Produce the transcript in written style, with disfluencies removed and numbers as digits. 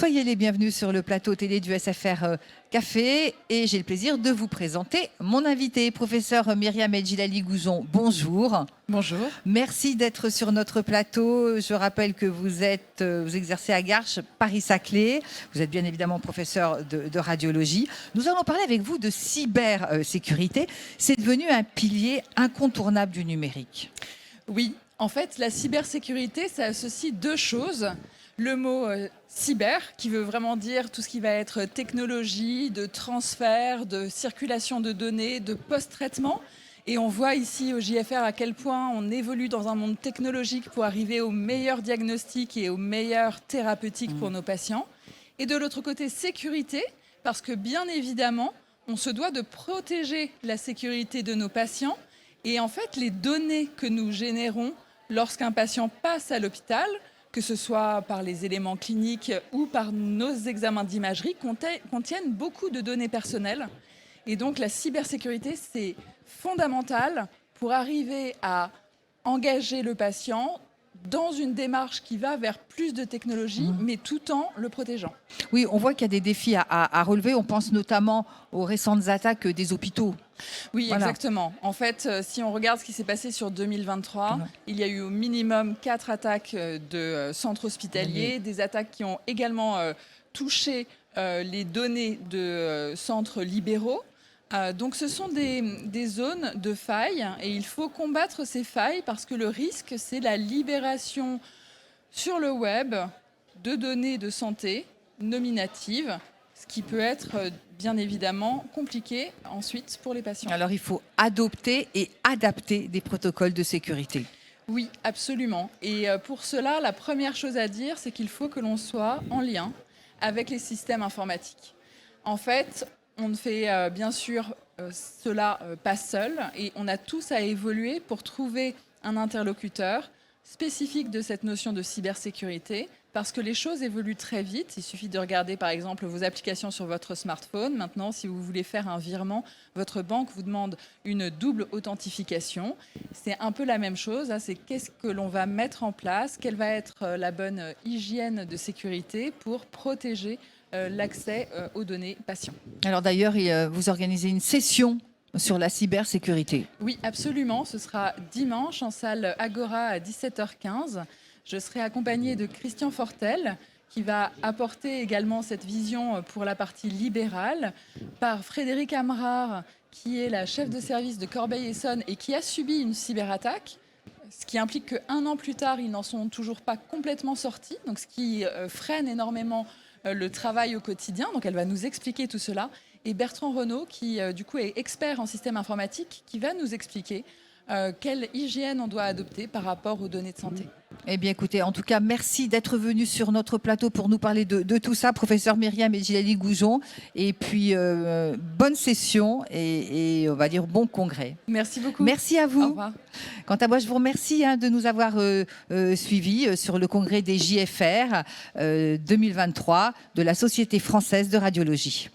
Soyez les bienvenus sur le plateau télé du SFR Café et j'ai le plaisir de vous présenter mon invité, professeur Myriam El Djilali Goujon. Bonjour. Bonjour. Merci d'être sur notre plateau. Je rappelle que vous exercez à Garches, Paris-Saclay. Vous êtes bien évidemment professeur de radiologie. Nous allons parler avec vous de cybersécurité. C'est devenu un pilier incontournable du numérique. Oui, en fait, la cybersécurité, ça associe deux choses. Le mot cyber, qui veut vraiment dire tout ce qui va être technologie, de transfert, de circulation de données, de post-traitement. Et on voit ici au JFR à quel point on évolue dans un monde technologique pour arriver au meilleur diagnostic et au meilleur thérapeutique pour nos patients. Et de l'autre côté, sécurité, parce que bien évidemment, on se doit de protéger la sécurité de nos patients. Et en fait, les données que nous générons lorsqu'un patient passe à l'hôpital, que ce soit par les éléments cliniques ou par nos examens d'imagerie, contiennent beaucoup de données personnelles. Et donc la cybersécurité, c'est fondamental pour arriver à engager le patient dans une démarche qui va vers plus de technologie, mais tout en le protégeant. Oui, on voit qu'il y a des défis à relever. On pense notamment aux récentes attaques des hôpitaux. Oui, Voilà. Exactement. En fait, si on regarde ce qui s'est passé sur 2023, il y a eu au minimum 4 attaques de centres hospitaliers, des attaques qui ont également touché les données de centres libéraux. Donc ce sont des zones de failles et il faut combattre ces failles parce que le risque, c'est la libération sur le web de données de santé nominatives, ce qui peut être bien évidemment compliqué ensuite pour les patients. Alors il faut adopter et adapter des protocoles de sécurité. Oui, absolument. Et pour cela, la première chose à dire, c'est qu'il faut que l'on soit en lien avec les systèmes informatiques. En fait, on ne fait bien sûr cela pas seul et on a tous à évoluer pour trouver un interlocuteur spécifique de cette notion de cybersécurité parce que les choses évoluent très vite. Il suffit de regarder par exemple vos applications sur votre smartphone. Maintenant, si vous voulez faire un virement, votre banque vous demande une double authentification. C'est un peu la même chose. C'est qu'est-ce que l'on va mettre en place, quelle va être la bonne hygiène de sécurité pour protéger l'accès aux données patients. Alors d'ailleurs, vous organisez une session sur la cybersécurité. Oui, absolument. Ce sera dimanche en salle Agora à 17h15. Je serai accompagnée de Christian Fortel, qui va apporter également cette vision pour la partie libérale, par Frédéric Amrard, qui est la chef de service de Corbeil-Essonnes et qui a subi une cyberattaque, ce qui implique qu'un an plus tard, ils n'en sont toujours pas complètement sortis, donc ce qui freine énormément le travail au quotidien. Donc elle va nous expliquer tout cela. Et Bertrand Renaud, qui du coup est expert en système informatique, qui va nous expliquer quelle hygiène on doit adopter par rapport aux données de santé. Eh bien écoutez, en tout cas, merci d'être venu sur notre plateau pour nous parler de tout ça, professeur Myriam El Djilali Goujon. Et puis, bonne session et on va dire bon congrès. Merci beaucoup. Merci à vous. Au revoir. Quant à moi, je vous remercie de nous avoir suivis sur le congrès des JFR 2023 de la Société française de radiologie.